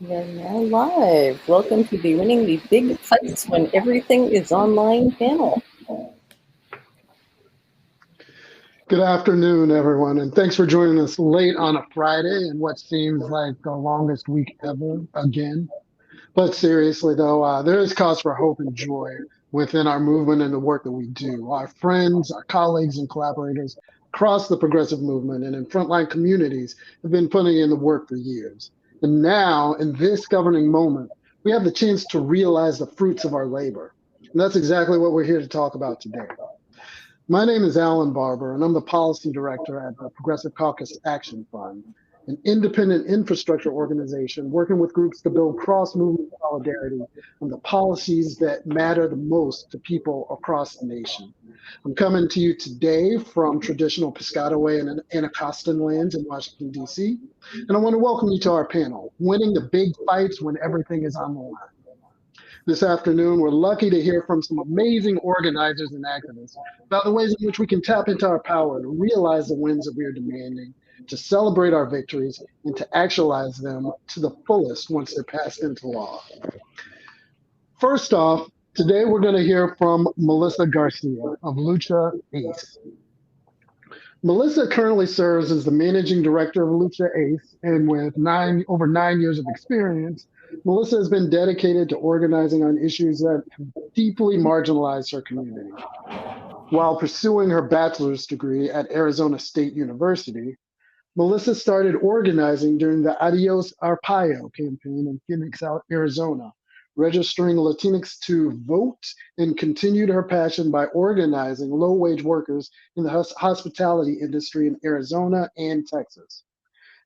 We are now live. Welcome to the Winning the Big Fights When Everything is Online panel. Good afternoon, everyone, and thanks for joining us late on a Friday in what seems like the longest week ever again. But seriously, though, there is cause for hope and joy within our movement and the work that we do. Our friends, our colleagues, and collaborators across the progressive movement and in frontline communities have been putting in the work for years. And now, in this governing moment, we have the chance to realize the fruits of our labor. And that's exactly what we're here to talk about today. My name is Alan Barber, and I'm the policy director at the Progressive Caucus Action Fund, an independent infrastructure organization working with groups to build cross movement solidarity on the policies that matter the most to people across the nation. I'm coming to you today from traditional Piscataway and Anacostan lands in Washington, D.C., and I want to welcome you to our panel, Winning the Big Fights When Everything is on the Line. This afternoon, we're lucky to hear from some amazing organizers and activists about the ways in which we can tap into our power to realize the wins that we are demanding, to celebrate our victories, and to actualize them to the fullest once they're passed into law. First off, today we're going to hear from Melissa Garcia of Lucha Ace. Melissa currently serves as the managing director of Lucha Ace, and with over 9 years of experience, Melissa has been dedicated to organizing on issues that have deeply marginalized her community. While pursuing her bachelor's degree at Arizona State University, Melissa started organizing during the Adios Arpaio campaign in Phoenix, Arizona, registering Latinx to vote, and continued her passion by organizing low-wage workers in the hospitality industry in Arizona and Texas.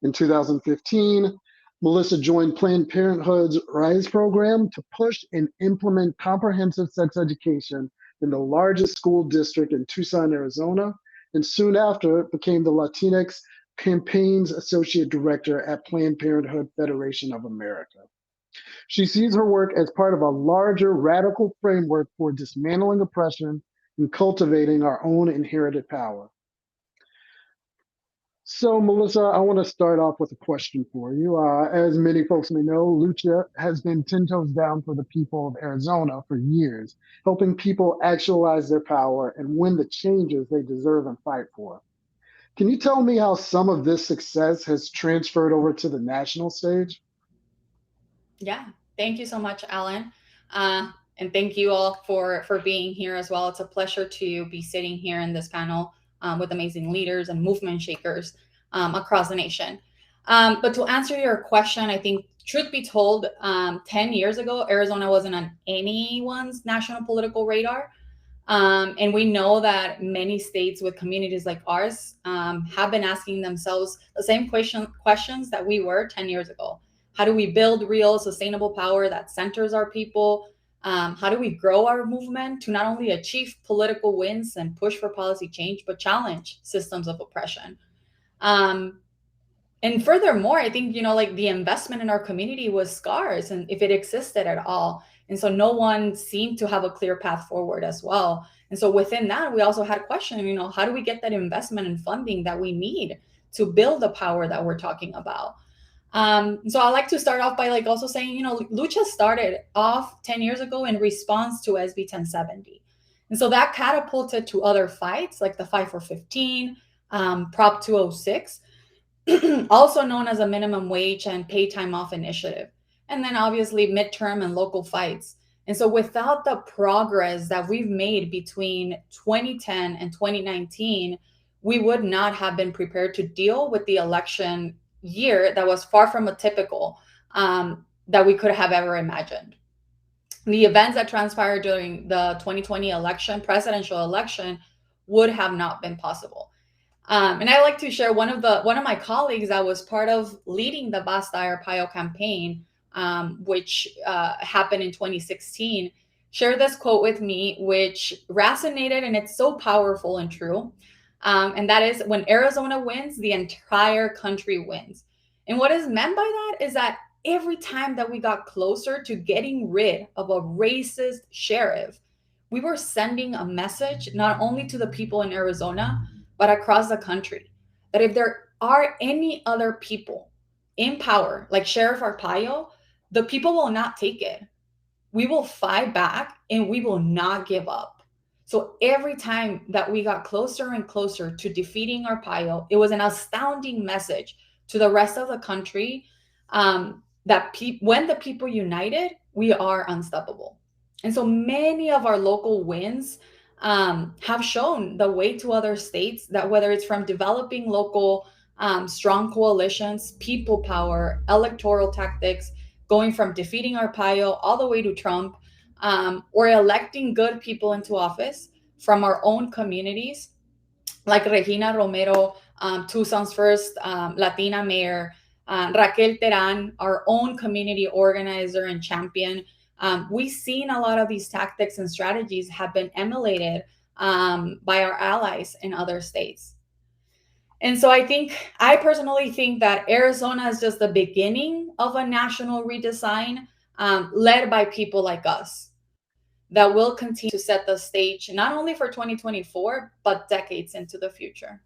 In 2015, Melissa joined Planned Parenthood's RISE program to push and implement comprehensive sex education in the largest school district in Tucson, Arizona, and soon after became the Latinx Campaigns Associate Director at Planned Parenthood Federation of America. She sees her work as part of a larger radical framework for dismantling oppression and cultivating our own inherited power. So, Melissa, I want to start off with a question for you. As many folks may know, Lucha has been 10 toes down for the people of Arizona for years, helping people actualize their power and win the changes they deserve and fight for. Can you tell me how some of this success has transferred over to the national stage? Yeah, thank you so much, Alan. And thank you all for being here as well. It's a pleasure to be sitting here in this panel with amazing leaders and movement shakers across the nation. But to answer your question, I think, truth be told, 10 years ago, Arizona wasn't on anyone's national political radar. And we know that many states with communities like ours have been asking themselves the same questions that we were 10 years ago. How do we build real sustainable power that centers our people? How do we grow our movement to not only achieve political wins and push for policy change, but challenge systems of oppression? Um, and furthermore, I think, like the investment in our community was scarce, and if it existed at all. And so no one seemed to have a clear path forward as well. And so within that, we also had a question, how do we get that investment and funding that we need to build the power that we're talking about? So I like to start off by like also saying, Lucha started off 10 years ago in response to SB 1070. And so that catapulted to other fights like the Fight for 15, Prop 206, also known as a minimum wage and pay time off initiative. And then obviously midterm and local fights. And so without the progress that we've made between 2010 and 2019, we would not have been prepared to deal with the election year that was far from a typical that we could have ever imagined. The events that transpired during the 2020 election, presidential election, would have not been possible. And I like to share one of my colleagues that was part of leading the Basta Arpaio campaign, which happened in 2016, shared this quote with me, which resonated, and it's so powerful and true. And that is, when Arizona wins, the entire country wins. And what is meant by that is that every time that we got closer to getting rid of a racist sheriff, we were sending a message not only to the people in Arizona, but across the country, that if there are any other people in power, like Sheriff Arpaio, the people will not take it. We will fight back and we will not give up. So every time that we got closer and closer to defeating Arpaio, it was an astounding message to the rest of the country, that when the people united, we are unstoppable. And so many of our local wins have shown the way to other states, that whether it's from developing local strong coalitions, people power, electoral tactics, going from defeating Arpaio all the way to Trump, or electing good people into office from our own communities, like Regina Romero, Tucson's first Latina mayor, Raquel Teran, our own community organizer and champion. We've seen a lot of these tactics and strategies have been emulated by our allies in other states. And so I personally think that Arizona is just the beginning of a national redesign, led by people like us, that will continue to set the stage not only for 2024, but decades into the future.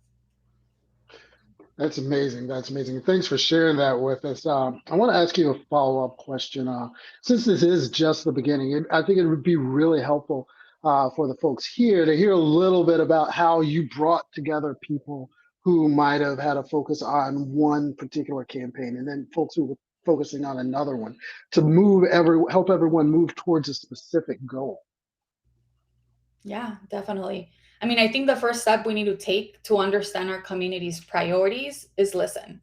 That's amazing. That's amazing. Thanks for sharing that with us. I want to ask you a follow-up question. Since this is just the beginning, I think it would be really helpful for the folks here to hear a little bit about how you brought together people who might have had a focus on one particular campaign, and then folks who were focusing on another one, to help everyone move towards a specific goal. Yeah, definitely. I mean, I think the first step we need to take to understand our community's priorities is listen.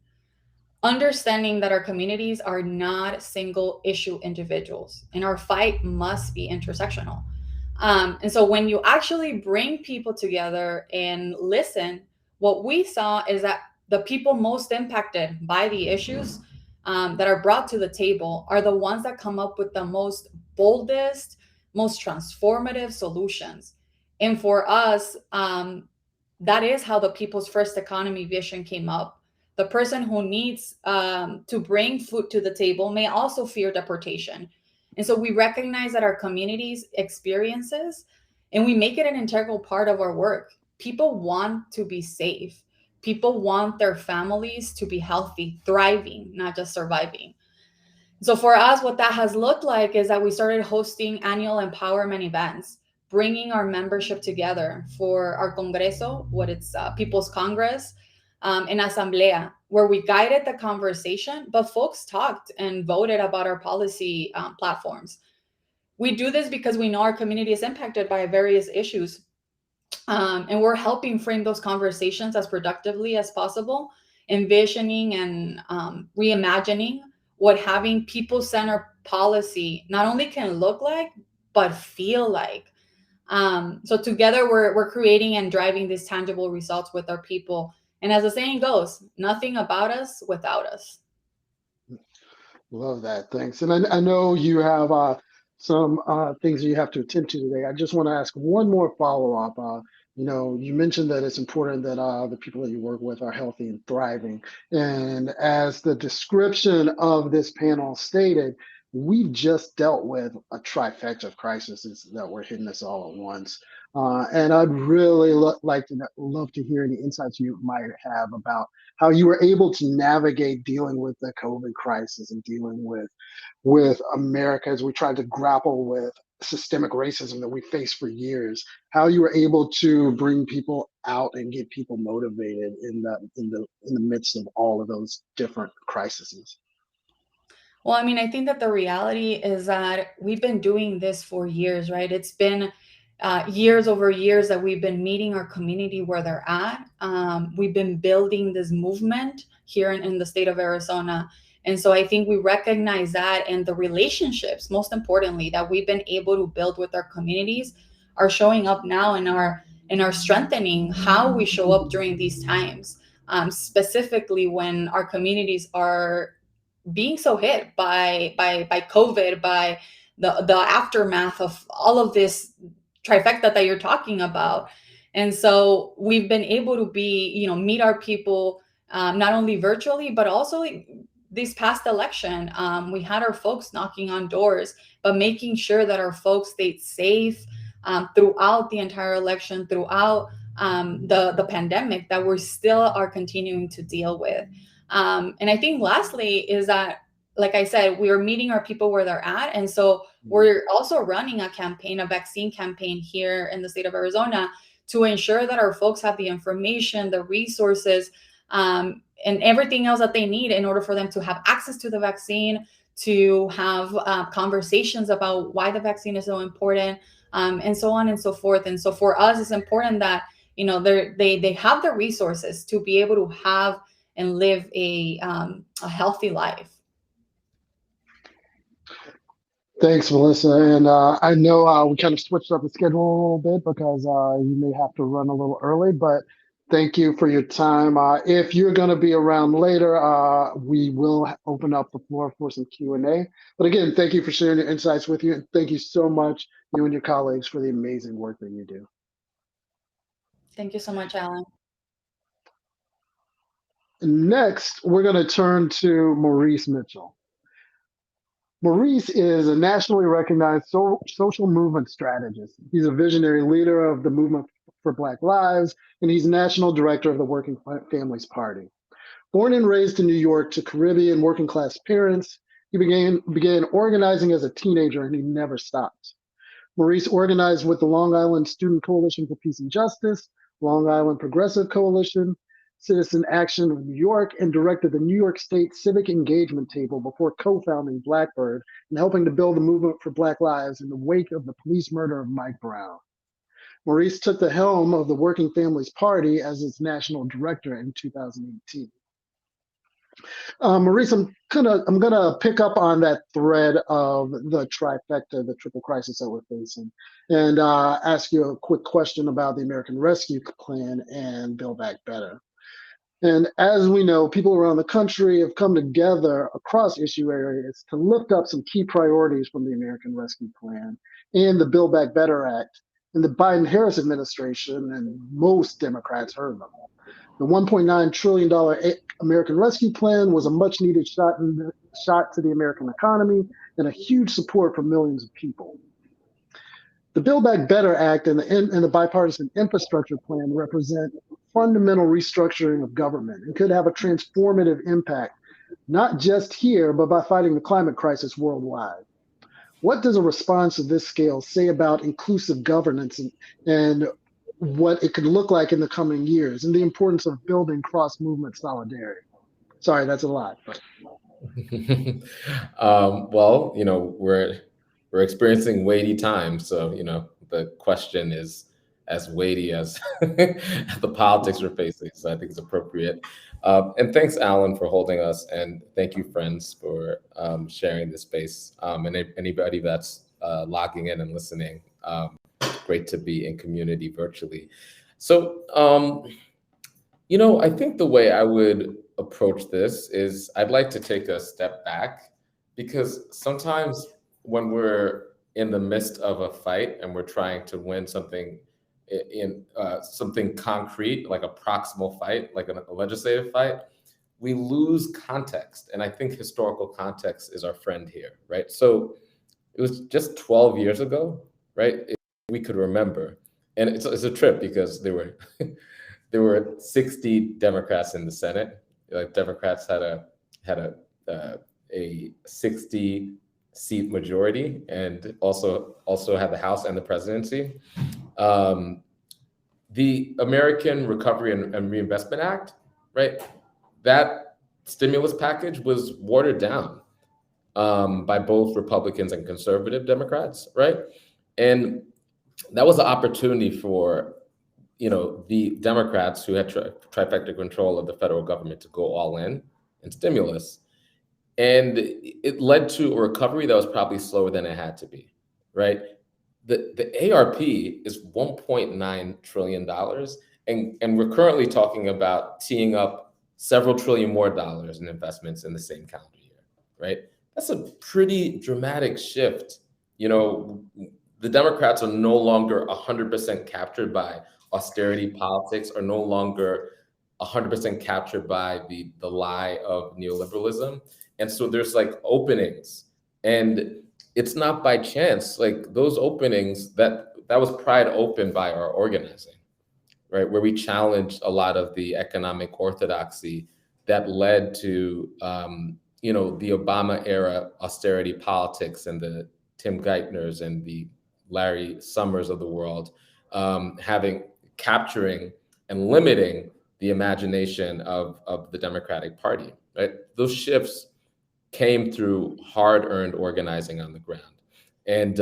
Understanding that our communities are not single issue individuals, and our fight must be intersectional. And so when you actually bring people together and listen, what we saw is that the people most impacted by the issues that are brought to the table are the ones that come up with the most boldest, most transformative solutions. And for us, that is how the People's First Economy vision came up. The person who needs to bring food to the table may also fear deportation. And so we recognize that our communities' experiences, and we make it an integral part of our work. People want to be safe. People want their families to be healthy, thriving, not just surviving. So for us, what that has looked like is that we started hosting annual empowerment events, bringing our membership together for our Congreso, what it's People's Congress, and Asamblea, where we guided the conversation, but folks talked and voted about our policy platforms. We do this because we know our community is impacted by various issues, and we're helping frame those conversations as productively as possible, envisioning and reimagining what having people-centered policy not only can look like, but feel like. So together we're creating and driving these tangible results with our people. And as the saying goes, nothing about us without us. Love that. Thanks. And I know you have some things that you have to attend to today. I just want to ask one more follow-up. You mentioned that it's important that the people that you work with are healthy and thriving. And as the description of this panel stated, we've just dealt with a trifecta of crises that were hitting us all at once. And I'd really love to hear any insights you might have about how you were able to navigate dealing with the COVID crisis and dealing with America as we tried to grapple with systemic racism that we faced for years. How you were able to bring people out and get people motivated in the midst of all of those different crises. Well, I mean, I think that the reality is that we've been doing this for years, right? It's been years over years that we've been meeting our community where they're at. We've been building this movement here in the state of Arizona. And so I think we recognize that, and the relationships, most importantly, that we've been able to build with our communities are showing up now in our strengthening how we show up during these times, specifically when our communities are being so hit by COVID, by the aftermath of all of this trifecta that you're talking about. And so we've been able to meet our people, not only virtually, but also this past election. We had our folks knocking on doors, but making sure that our folks stayed safe throughout the entire election, throughout the pandemic that we still are continuing to deal with. And I think lastly is that like I said, we are meeting our people where they're at. And so we're also running a campaign, a vaccine campaign here in the state of Arizona to ensure that our folks have the information, the resources, and everything else that they need in order for them to have access to the vaccine, to have conversations about why the vaccine is so important, and so on and so forth. And so for us, it's important that, you know, they have the resources to be able to have and live a healthy life. Thanks, Melissa. And I know we kind of switched up the schedule a little bit because you may have to run a little early, but thank you for your time. If you're going to be around later, we will open up the floor for some Q&A. But again, thank you for sharing your insights with you. And thank you so much, you and your colleagues, for the amazing work that you do. Thank you so much, Alan. Next, we're going to turn to Maurice Mitchell. Maurice is a nationally recognized social movement strategist. He's a visionary leader of the movement for Black Lives, and he's national director of the Working Families Party. Born and raised in New York to Caribbean working class parents, he began organizing as a teenager, and he never stopped. Maurice organized with the Long Island Student Coalition for Peace and Justice, Long Island Progressive Coalition, Citizen Action of New York, and directed the New York State Civic Engagement Table before co-founding Blackbird and helping to build the movement for Black Lives in the wake of the police murder of Mike Brown. Maurice took the helm of the Working Families Party as its national director in 2018. Maurice, I'm gonna pick up on that thread of the trifecta, the triple crisis that we're facing, and ask you a quick question about the American Rescue Plan and Build Back Better. And as we know, people around the country have come together across issue areas to lift up some key priorities from the American Rescue Plan and the Build Back Better Act. And the Biden-Harris administration and most Democrats heard them. The $1.9 trillion American Rescue Plan was a much needed shot to the American economy and a huge support for millions of people. The Build Back Better Act and the bipartisan infrastructure plan represent fundamental restructuring of government and could have a transformative impact, not just here, but by fighting the climate crisis worldwide. What does a response of this scale say about inclusive governance and what it could look like in the coming years and the importance of building cross-movement solidarity? Sorry, that's a lot. But. Well, you know, we're experiencing weighty times, so you know the question is as weighty as the politics we're facing. So I think it's appropriate. And thanks, Alan, for holding us, and thank you, friends, for sharing this space. And anybody that's logging in and listening, great to be in community virtually. So, you know, I think the way I would approach this is I'd like to take a step back, because sometimes when we're in the midst of a fight and we're trying to win something in something concrete, like a proximal fight, like a legislative fight, we lose context. And I think historical context is our friend here, right? So it was just 12 years ago, right? We could remember. And it's a trip because there were 60 Democrats in the Senate. Like Democrats had a 60 seat majority and also had the House and the presidency. The American Recovery and Reinvestment Act, right? That stimulus package was watered down by both Republicans and conservative Democrats, right? And that was an opportunity for, you know, the Democrats who had trifecta control of the federal government to go all in stimulus. And it led to a recovery that was probably slower than it had to be, right? The ARP is $1.9 trillion. And we're currently talking about teeing up several trillion more dollars in investments in the same calendar year, right? That's a pretty dramatic shift. You know, the Democrats are no longer 100% captured by austerity politics, are no longer 100% captured by the lie of neoliberalism. And so there's like openings, and it's not by chance. Like those openings, that was pried open by our organizing, right? Where we challenged a lot of the economic orthodoxy that led to the Obama era austerity politics and the Tim Geithners and the Larry Summers of the world, capturing and limiting the imagination of the Democratic Party, right? Those shifts came through hard-earned organizing on the ground. And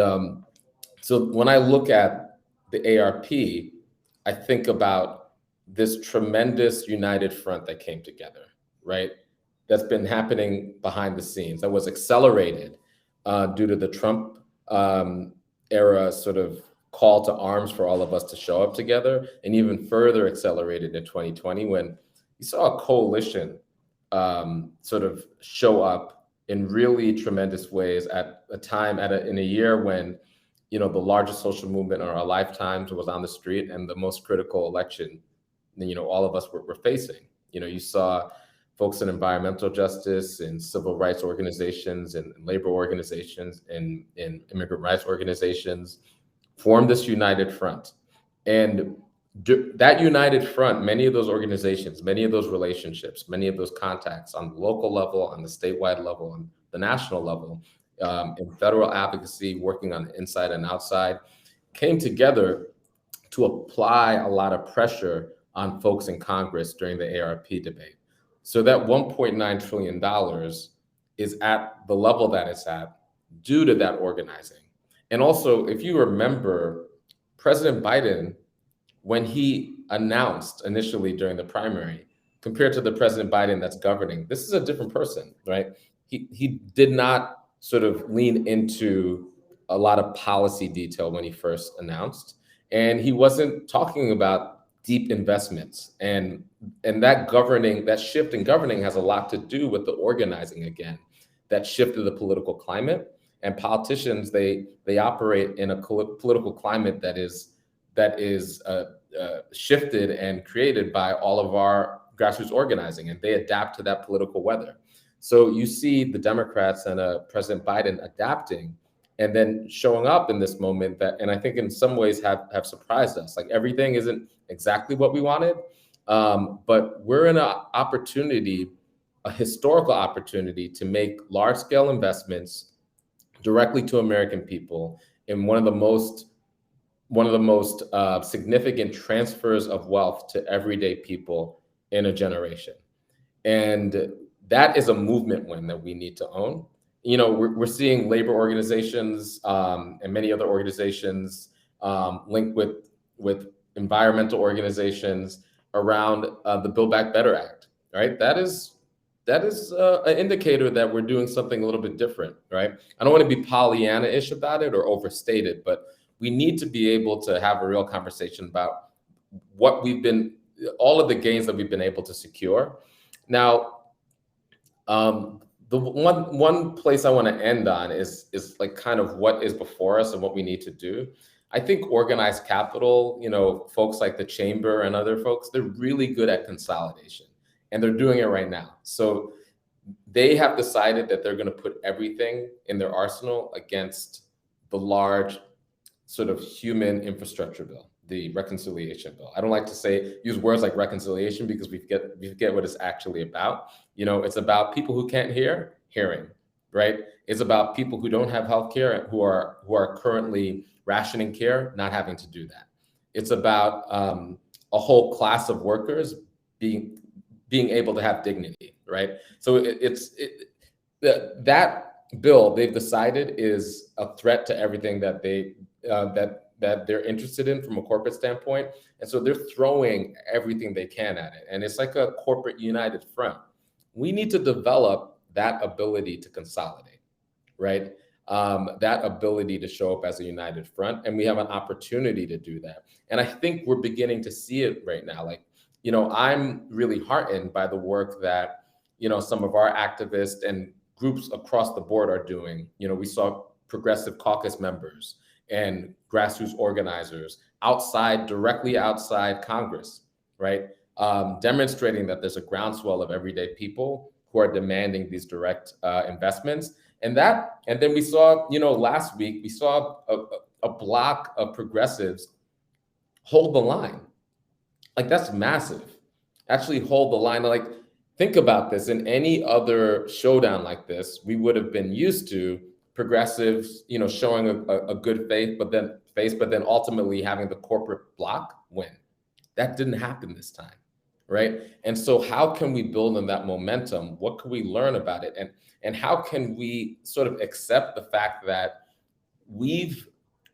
so when I look at the ARP, I think about this tremendous united front that came together, right? That's been happening behind the scenes, that was accelerated due to the Trump era sort of call to arms for all of us to show up together, and even further accelerated in 2020 when you saw a coalition sort of show up in really tremendous ways at a time, in a year when the largest social movement in our lifetimes was on the street, and the most critical election all of us were facing. You saw folks in environmental justice and civil rights organizations and labor organizations and immigrant rights organizations form this united front. And that united front, many of those organizations, many of those relationships, many of those contacts on the local level, on the statewide level, on the national level, in federal advocacy, working on the inside and outside, came together to apply a lot of pressure on folks in Congress during the ARP debate. So that $1.9 trillion is at the level that it's at due to that organizing. And also, if you remember, President Biden, when he announced initially during the primary, compared to the President Biden that's governing, this is a different person, right? He did not sort of lean into a lot of policy detail when he first announced, and he wasn't talking about deep investments. And that shift in governing has a lot to do with the organizing again, that shift of the political climate. And politicians, they operate in a political climate that is shifted and created by all of our grassroots organizing, and they adapt to that political weather. So you see the Democrats and President Biden adapting and then showing up in this moment that, and I think in some ways have surprised us. Like, everything isn't exactly what we wanted, but we're in a historical opportunity to make large scale investments directly to American people in one of the most significant transfers of wealth to everyday people in a generation. And that is a movement win that we need to own. We're seeing labor organizations and many other organizations linked with environmental organizations around the Build Back Better Act, right? That is an indicator that we're doing something a little bit different, right? I don't want to be Pollyanna-ish about it or overstate it, but we need to be able to have a real conversation about all of the gains that we've been able to secure. Now, the one place I want to end on is like kind of what is before us and what we need to do. I think organized capital, folks like the Chamber and other folks, they're really good at consolidation, and they're doing it right now. So they have decided that they're going to put everything in their arsenal against the large sort of human infrastructure bill, the reconciliation bill. I don't like to use words like reconciliation because we forget what it's actually about. It's about people who can't hear, hearing, right? It's about people who don't have healthcare, who are currently rationing care, not having to do that. It's about a whole class of workers being able to have dignity, right? So that bill they've decided is a threat to everything that that they're interested in from a corporate standpoint. And so they're throwing everything they can at it. And it's like a corporate united front. We need to develop that ability to consolidate, right? That ability to show up as a united front. And we have an opportunity to do that. And I think we're beginning to see it right now. Like, I'm really heartened by the work that, some of our activists and groups across the board are doing. We saw Progressive Caucus members and grassroots organizers directly outside Congress, right? Demonstrating that there's a groundswell of everyday people who are demanding these direct investments. And then we saw, last week, we saw a block of progressives hold the line. Like, that's massive. Actually hold the line. Like, think about this, in any other showdown like this, we would have been used to progressives, showing a good faith, but then ultimately having the corporate bloc win. That didn't happen this time, right? And so how can we build on that momentum? What can we learn about it? And how can we sort of accept the fact that we've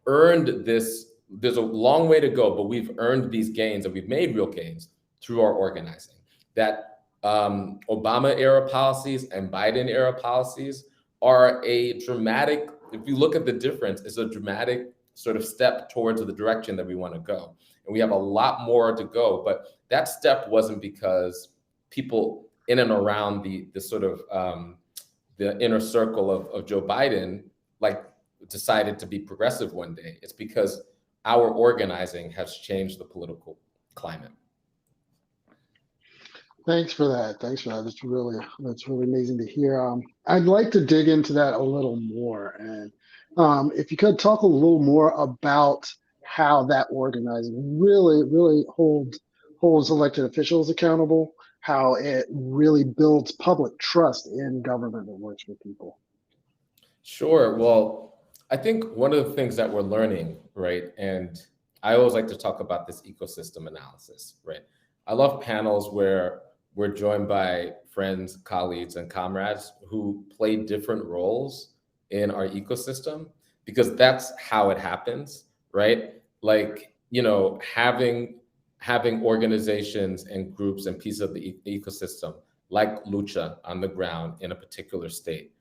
earned this? There's a long way to go, but we've earned these gains, and we've made real gains through our organizing. That Obama era policies and Biden era policies are a dramatic, if you look at the difference, it's a dramatic sort of step towards the direction that we want to go. And we have a lot more to go, but that step wasn't because people in and around the sort of the inner circle of Joe Biden decided to be progressive one day. It's because our organizing has changed the political climate. Thanks for that. That's really amazing to hear. I'd like to dig into that a little more, and if you could talk a little more about how that organizing really holds elected officials accountable, how it really builds public trust in government that works for people. Sure. Well, I think one of the things that we're learning, right, and I always like to talk about this ecosystem analysis, right? I love panels where we're joined by friends, colleagues, and comrades who play different roles in our ecosystem, because that's how it happens, right? Having organizations and groups and pieces of the ecosystem, like Lucha on the ground in a particular state,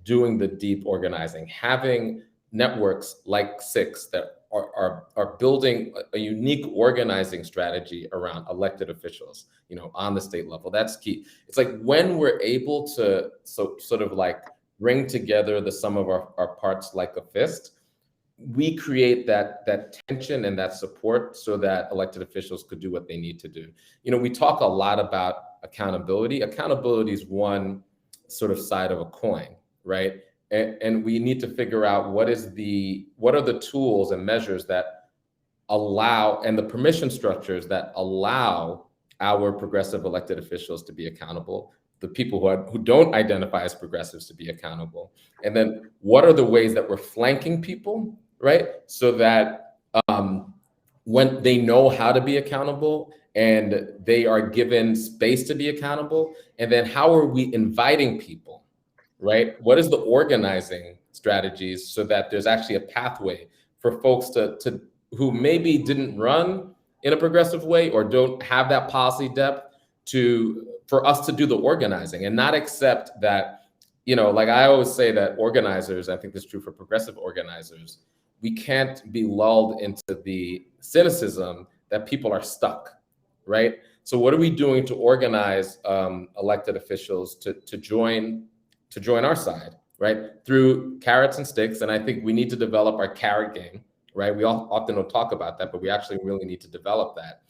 doing the deep organizing, having networks like Six that are building a unique organizing strategy around elected officials, on the state level. That's key. It's like when we're able to sort of bring together the sum of our parts like a fist, we create that tension and that support so that elected officials could do what they need to do. We talk a lot about accountability. Accountability is one sort of side of a coin, right? And we need to figure out what are the tools and measures that allow, and the permission structures that allow our progressive elected officials to be accountable, the people who don't identify as progressives to be accountable. And then what are the ways that we're flanking people, right? So that when they know how to be accountable and they are given space to be accountable, and then how are we inviting people, right? What is the organizing strategies so that there's actually a pathway for folks to who maybe didn't run in a progressive way or don't have that policy depth for us to do the organizing and not accept that, I always say that organizers, I think this is true for progressive organizers, we can't be lulled into the cynicism that people are stuck, right? So what are we doing to organize elected officials to join our side, right? Through carrots and sticks. And I think we need to develop our carrot game, right? We often don't talk about that, but we actually really need to develop that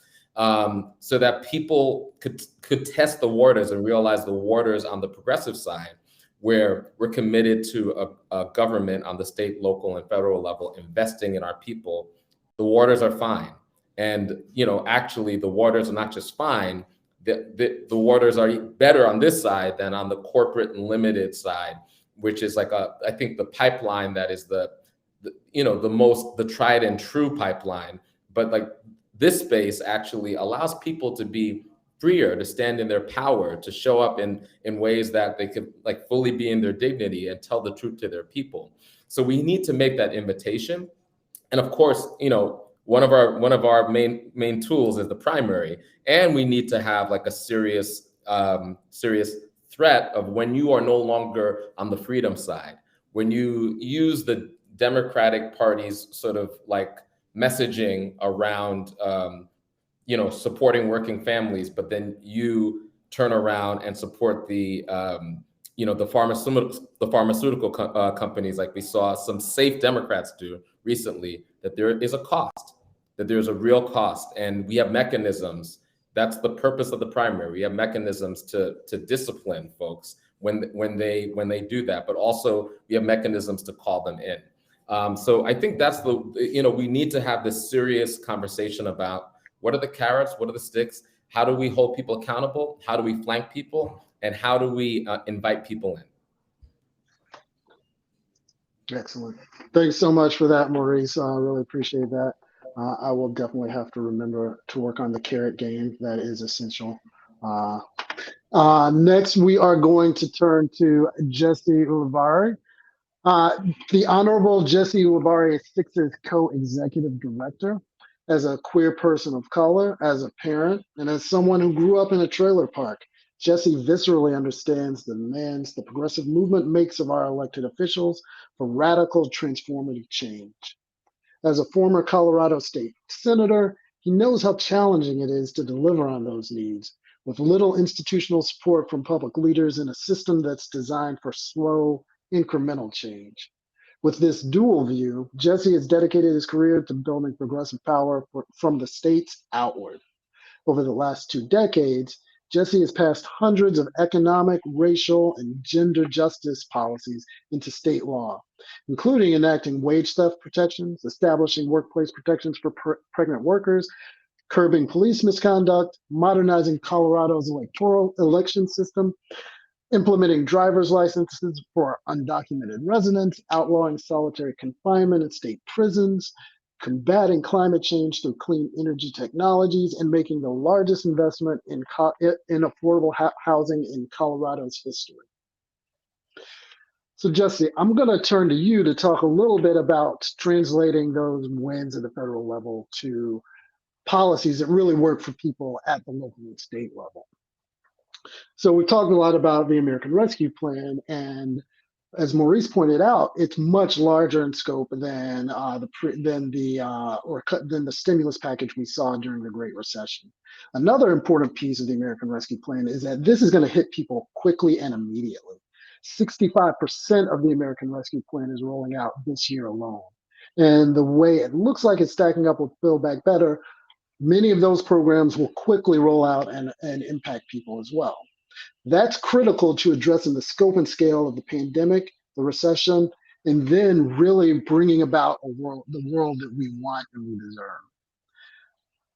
so that people could test the waters and realize the waters on the progressive side, where we're committed to a government on the state, local, and federal level investing in our people. The waters are fine. And, actually the waters are not just fine, the waters are better on this side than on the corporate and limited side, which is I think the pipeline that is the tried and true pipeline. But this space actually allows people to be freer, to stand in their power, to show up in ways that they could fully be in their dignity and tell the truth to their people. So we need to make that invitation. And of course, one of our main tools is the primary, and we need to have a serious threat of when you are no longer on the freedom side, when you use the Democratic Party's sort of messaging around supporting working families, but then you turn around and support the pharmaceutical companies, like we saw some safe Democrats do recently, that there is a cost, that there's a real cost. And we have mechanisms. That's the purpose of the primary. We have mechanisms to discipline folks when they do that, but also we have mechanisms to call them in. So I think that's we need to have this serious conversation about what are the carrots, what are the sticks, How do we hold people accountable? How do we flank people? And how do we invite people in? Excellent. Thanks so much for that, Maurice. I really appreciate that. I will definitely have to remember to work on the carrot game. That is essential. Next, we are going to turn to Jesse Ulibarri. The Honorable Jesse Ulibarri is Six's co-executive director. As a queer person of color, as a parent, and as someone who grew up in a trailer park, Jesse viscerally understands the demands the progressive movement makes of our elected officials for radical transformative change. As a former Colorado state senator, he knows how challenging it is to deliver on those needs, with little institutional support from public leaders in a system that's designed for slow, incremental change. With this dual view, Jesse has dedicated his career to building progressive power from the states outward. Over the last 2 decades, Jesse has passed hundreds of economic, racial, and gender justice policies into state law, including enacting wage theft protections, establishing workplace protections for pregnant workers, curbing police misconduct, modernizing Colorado's electoral election system, implementing driver's licenses for undocumented residents, outlawing solitary confinement in state prisons, combating climate change through clean energy technologies, and making the largest investment in affordable housing in Colorado's history. So Jesse, I'm going to turn to you to talk a little bit about translating those wins at the federal level to policies that really work for people at the local and state level. So we talked a lot about the American Rescue Plan, and as Maurice pointed out, it's much larger in scope than the stimulus package we saw during the Great Recession. Another important piece of the American Rescue Plan is that this is going to hit people quickly and immediately. 65% of the American Rescue Plan is rolling out this year alone, and the way it looks like it's stacking up with Build Back Better, many of those programs will quickly roll out and impact people as well. That's critical to addressing the scope and scale of the pandemic, the recession, and then really bringing about the world that we want and we deserve.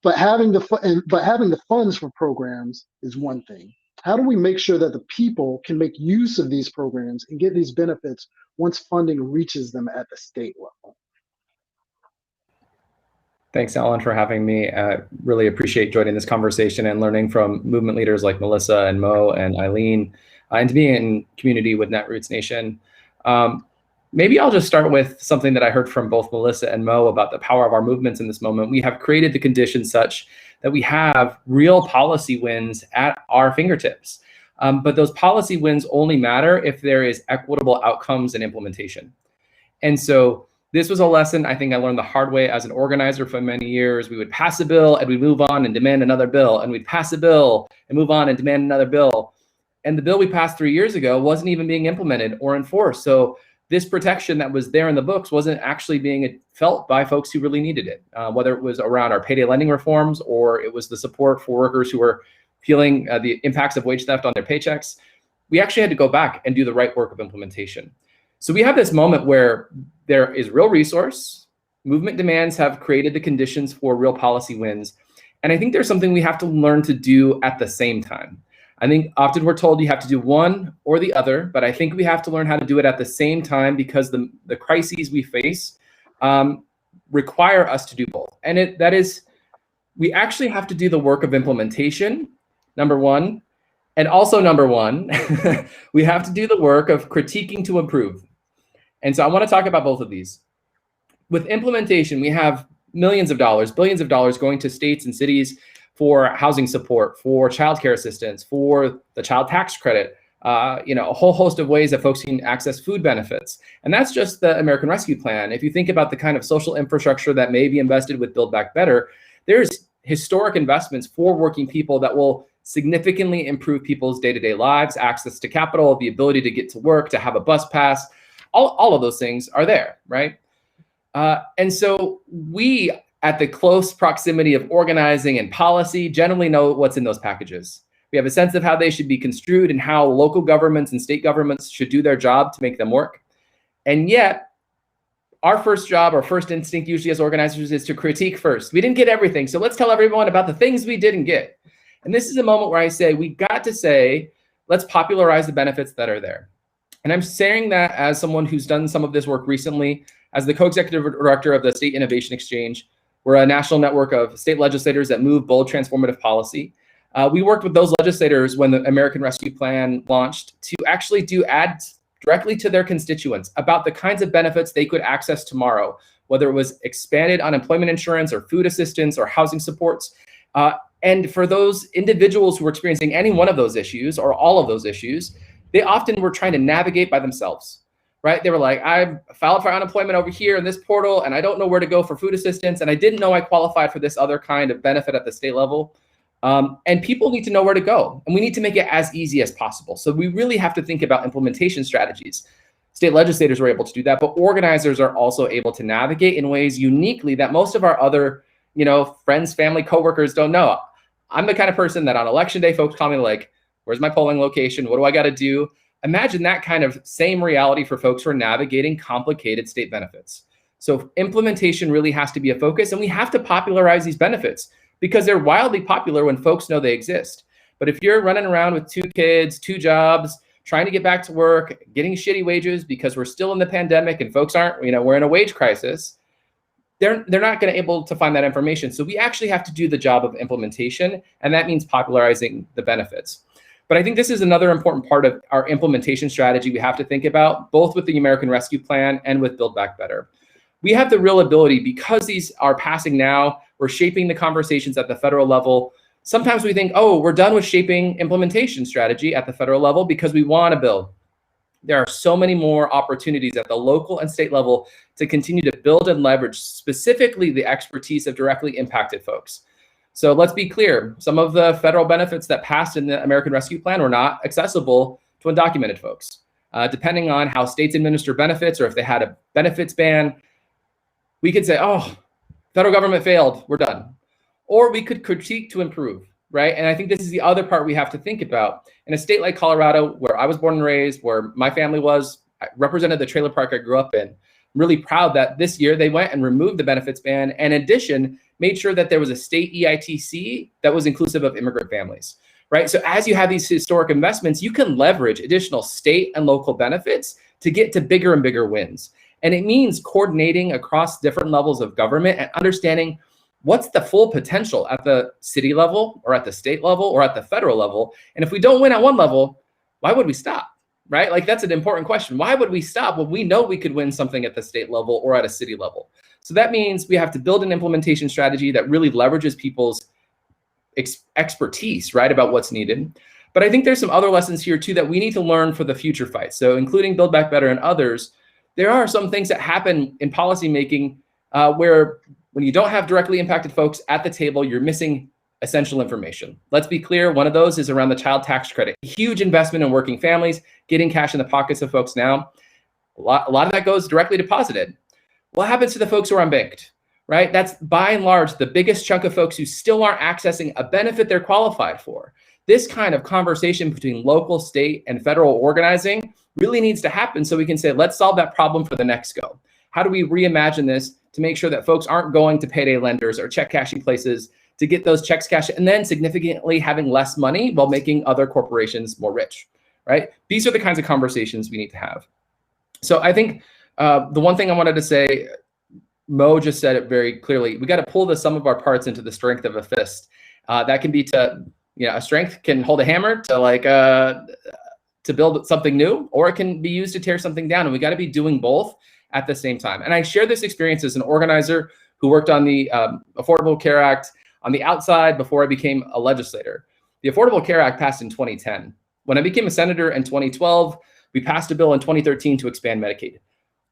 But having the funds for programs is one thing. How do we make sure that the people can make use of these programs and get these benefits once funding reaches them at the state level? Thanks, Alan, for having me. Really appreciate joining this conversation and learning from movement leaders like Melissa and Mo and Eileen, and to be in community with Netroots Nation. Maybe I'll just start with something that I heard from both Melissa and Mo about the power of our movements in this moment. We have created the conditions such that we have real policy wins at our fingertips. But those policy wins only matter if there is equitable outcomes and implementation. And so this was a lesson I think I learned the hard way as an organizer for many years. We would pass a bill and we'd move on and demand another bill, and we'd pass a bill and move on and demand another bill. And the bill we passed 3 years ago wasn't even being implemented or enforced. So this protection that was there in the books wasn't actually being felt by folks who really needed it, whether it was around our payday lending reforms or it was the support for workers who were feeling the impacts of wage theft on their paychecks. We actually had to go back and do the right work of implementation. So we have this moment where there is real resource, movement demands have created the conditions for real policy wins. And I think there's something we have to learn to do at the same time. I think often we're told you have to do one or the other, but I think we have to learn how to do it at the same time because the crises we face require us to do both. And that is, we actually have to do the work of implementation, number one. And also number one, we have to do the work of critiquing to improve. And so I want to talk about both of these. With implementation, we have millions of dollars, billions of dollars going to states and cities for housing support, for childcare assistance, for the child tax credit, a whole host of ways that folks can access food benefits. And that's just the American Rescue Plan. If you think about the kind of social infrastructure that may be invested with Build Back Better, there's historic investments for working people that will significantly improve people's day-to-day lives, access to capital, the ability to get to work, to have a bus pass. All of those things are there, right? And so we, at the close proximity of organizing and policy, generally know what's in those packages. We have a sense of how they should be construed and how local governments and state governments should do their job to make them work. And yet, our first job, our first instinct usually as organizers is to critique first. We didn't get everything, so let's tell everyone about the things we didn't get. And this is a moment where I say, we got to say, let's popularize the benefits that are there. And I'm saying that as someone who's done some of this work recently, as the co-executive director of the State Innovation Exchange. We're a national network of state legislators that move bold transformative policy. We worked with those legislators when the American Rescue Plan launched to actually do ads directly to their constituents about the kinds of benefits they could access tomorrow, whether it was expanded unemployment insurance or food assistance or housing supports. And for those individuals who were experiencing any one of those issues or all of those issues, they often were trying to navigate by themselves, right? They were like, I filed for unemployment over here in this portal, and I don't know where to go for food assistance, and I didn't know I qualified for this other kind of benefit at the state level. And people need to know where to go, and we need to make it as easy as possible. So we really have to think about implementation strategies. State legislators were able to do that, but organizers are also able to navigate in ways uniquely that most of our other, friends, family, coworkers don't know. I'm the kind of person that on election day, folks call me like, where's my polling location? What do I got to do? Imagine that kind of same reality for folks who are navigating complicated state benefits. So implementation really has to be a focus, and we have to popularize these benefits because they're wildly popular when folks know they exist. But if you're running around with 2 kids, 2 jobs, trying to get back to work, getting shitty wages because we're still in the pandemic and folks aren't, we're in a wage crisis, they're not going to able to find that information. So we actually have to do the job of implementation, and that means popularizing the benefits. But I think this is another important part of our implementation strategy we have to think about, both with the American Rescue Plan and with Build Back Better. We have the real ability, because these are passing now, we're shaping the conversations at the federal level. Sometimes we think, oh, we're done with shaping implementation strategy at the federal level because we want to build. There are so many more opportunities at the local and state level to continue to build and leverage specifically the expertise of directly impacted folks. So let's be clear, some of the federal benefits that passed in the American Rescue Plan were not accessible to undocumented folks. Depending on how states administer benefits or if they had a benefits ban, we could say, oh, federal government failed, we're done. Or we could critique to improve, right? And I think this is the other part we have to think about. In a state like Colorado, where I was born and raised, where my family was, I represented the trailer park I grew up in. I'm really proud that this year they went and removed the benefits ban, and in addition, made sure that there was a state EITC that was inclusive of immigrant families, right? So as you have these historic investments, you can leverage additional state and local benefits to get to bigger and bigger wins. And it means coordinating across different levels of government and understanding what's the full potential at the city level or at the state level or at the federal level. And if we don't win at one level, why would we stop, right? Like, that's an important question. Why would we stop when we know we could win something at the state level or at a city level? So that means we have to build an implementation strategy that really leverages people's expertise, right, about what's needed. But I think there's some other lessons here too that we need to learn for the future fight. So including Build Back Better and others, there are some things that happen in policymaking where when you don't have directly impacted folks at the table, you're missing essential information. Let's be clear, one of those is around the child tax credit. Huge investment in working families, getting cash in the pockets of folks now. A lot of that goes directly deposited. What happens to the folks who are unbanked, right? That's by and large the biggest chunk of folks who still aren't accessing a benefit they're qualified for. This kind of conversation between local, state, and federal organizing really needs to happen so we can say, let's solve that problem for the next go. How do we reimagine this to make sure that folks aren't going to payday lenders or check cashing places to get those checks cashed and then significantly having less money while making other corporations more rich, right? These are the kinds of conversations we need to have. So I think the one thing I wanted to say, Mo just said it very clearly. We got to pull the sum of our parts into the strength of a fist. That can be to, a strength can hold a hammer to build something new, or it can be used to tear something down. And we got to be doing both at the same time. And I share this experience as an organizer who worked on the Affordable Care Act on the outside before I became a legislator. The Affordable Care Act passed in 2010. When I became a senator in 2012, we passed a bill in 2013 to expand Medicaid.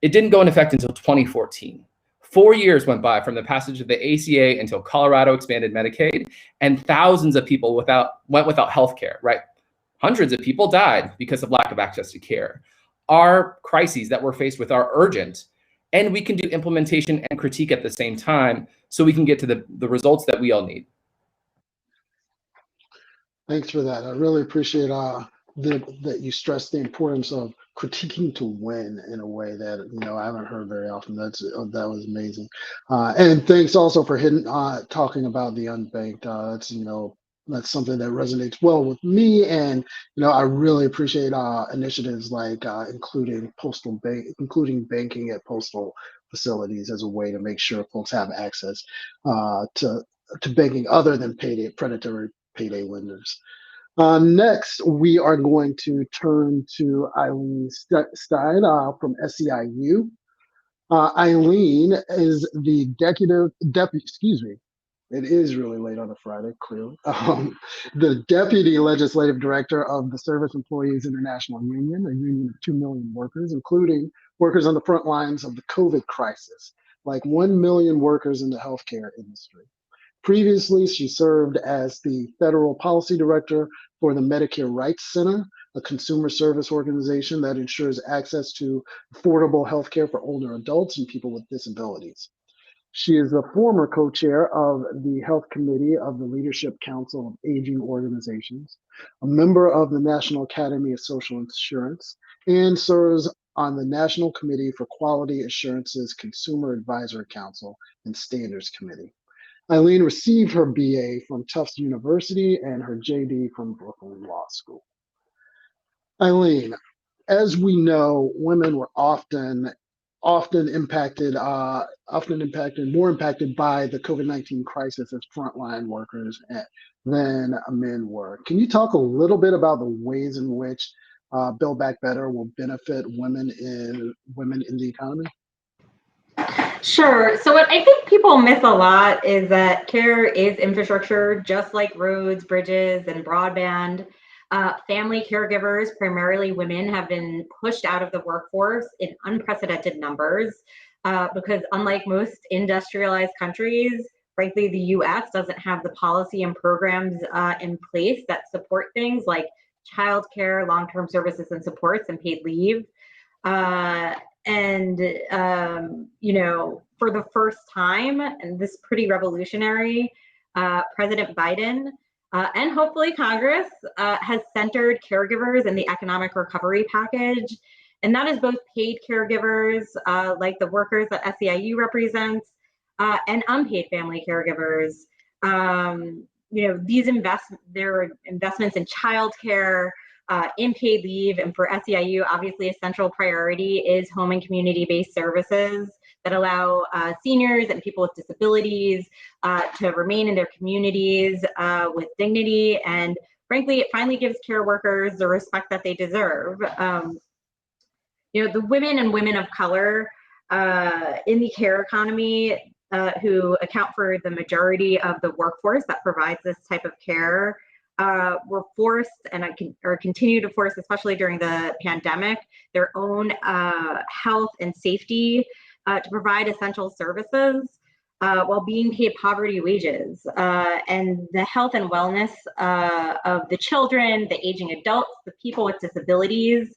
It didn't go into effect until 2014. 4 years went by from the passage of the ACA until Colorado expanded Medicaid, and thousands of people went without health care, right? Hundreds of people died because of lack of access to care. Our crises that we're faced with are urgent, and we can do implementation and critique at the same time so we can get to the results that we all need. Thanks for that. I really appreciate that you stressed the importance of critiquing to win in a way that I haven't heard very often. That was amazing. And thanks also for talking about the unbanked. That's That's something that resonates well with me, and I really appreciate initiatives like including banking at postal facilities as a way to make sure folks have access to banking other than predatory payday lenders. Next, we are going to turn to Eileen Stein from SEIU. Eileen is the excuse me, it is really late on a Friday, clearly. The Deputy Legislative Director of the Service Employees International Union, a union of 2 million workers, including workers on the front lines of the COVID crisis, like 1 million workers in the healthcare industry. Previously, she served as the Federal Policy Director for the Medicare Rights Center, a consumer service organization that ensures access to affordable healthcare for older adults and people with disabilities. She is the former co-chair of the Health Committee of the Leadership Council of Aging Organizations, a member of the National Academy of Social Insurance, and serves on the National Committee for Quality Assurance's Consumer Advisory Council and Standards Committee. Eileen received her BA from Tufts University and her JD from Brooklyn Law School. Eileen, as we know, women were often impacted, more impacted by the COVID-19 crisis as frontline workers than men were. Can you talk a little bit about the ways in which Build Back Better will benefit women in the economy? Sure. So what I think people miss a lot is that care is infrastructure, just like roads, bridges, and broadband. Family caregivers, primarily women, have been pushed out of the workforce in unprecedented numbers because unlike most industrialized countries, frankly, the US doesn't have the policy and programs in place that support things like childcare, long-term services and supports, and paid leave. For the first time, and this is pretty revolutionary, President Biden and hopefully Congress has centered caregivers in the economic recovery package. And that is both paid caregivers, like the workers that SEIU represents, and unpaid family caregivers. There are investments in childcare, in paid leave, and for SEIU, obviously a central priority is home and community-based services that allow seniors and people with disabilities to remain in their communities with dignity. And frankly, it finally gives care workers the respect that they deserve. The women and women of color in the care economy who account for the majority of the workforce that provides this type of care were forced and continue to force, especially during the pandemic, their own health and safety to provide essential services while being paid poverty wages. And the health and wellness of the children, the aging adults, the people with disabilities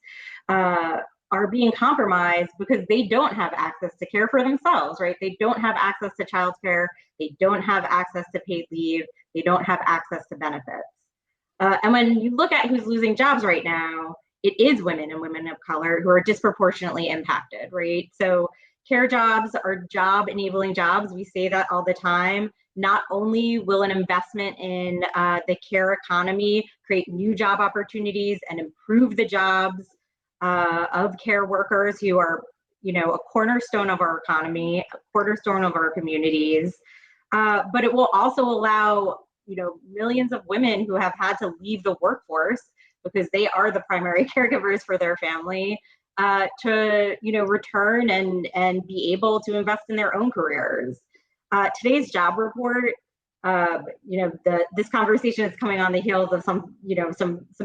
are being compromised because they don't have access to care for themselves, right? They don't have access to childcare, they don't have access to paid leave, they don't have access to benefits. And when you look at who's losing jobs right now, it is women and women of color who are disproportionately impacted, right? So care jobs are job enabling jobs. We say that all the time. Not only will an investment in the care economy create new job opportunities and improve the jobs of care workers who are, a cornerstone of our economy, a cornerstone of our communities, but it will also allow millions of women who have had to leave the workforce because they are the primary caregivers for their family to return and be able to invest in their own careers. Today's job report, this conversation is coming on the heels of some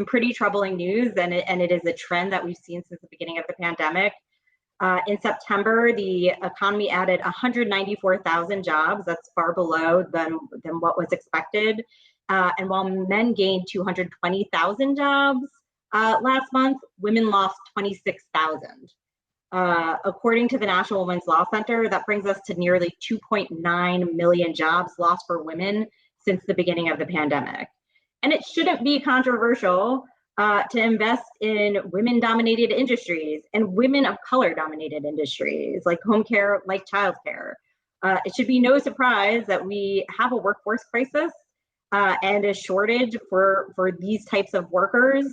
pretty troubling news, and it is a trend that we've seen since the beginning of the pandemic. In September, the economy added 194,000 jobs. That's far below than what was expected. And while men gained 220,000 jobs last month, women lost 26,000. According to the National Women's Law Center, that brings us to nearly 2.9 million jobs lost for women since the beginning of the pandemic. And it shouldn't be controversial to invest in women-dominated industries and women of color-dominated industries like home care, like childcare. It should be no surprise that we have a workforce crisis and a shortage for these types of workers,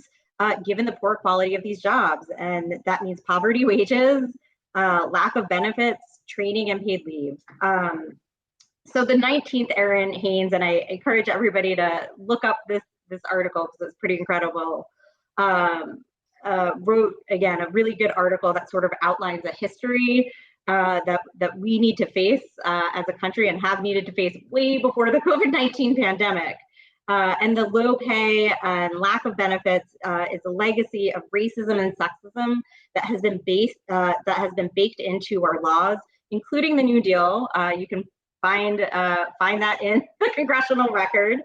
given the poor quality of these jobs. And that means poverty wages, lack of benefits, training, and paid leave. So the 19th Erin Haynes, and I encourage everybody to look up this article because it's pretty incredible, wrote, again, a really good article that sort of outlines a history that we need to face as a country and have needed to face way before the COVID-19 pandemic. And the low pay and lack of benefits is a legacy of racism and sexism that has been baked into our laws, including the New Deal. You can find that in the congressional record,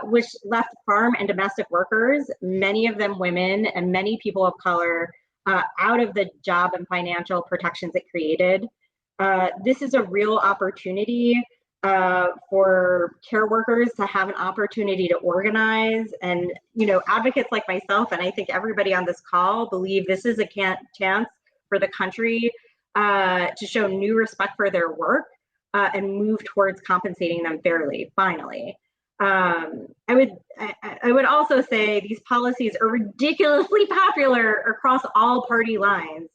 which left farm and domestic workers, many of them women and many people of color, out of the job and financial protections it created. This is a real opportunity for care workers to have an opportunity to organize. And, advocates like myself, and I think everybody on this call, believe this is a chance for the country to show new respect for their work and move towards compensating them fairly, finally. I would also say these policies are ridiculously popular across all party lines.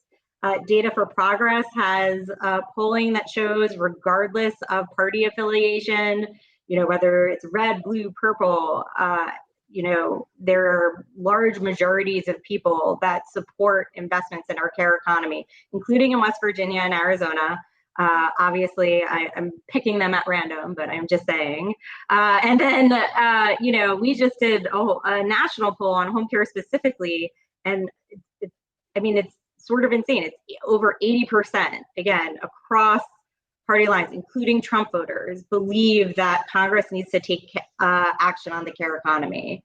Data for Progress has polling that shows, regardless of party affiliation, whether it's red, blue, purple, there are large majorities of people that support investments in our care economy, including in West Virginia and Arizona. Obviously, I'm picking them at random, but I'm just saying. And then, we just did a national poll on home care specifically, and it's sort of insane. It's over 80%, again, across party lines, including Trump voters, believe that Congress needs to take action on the care economy.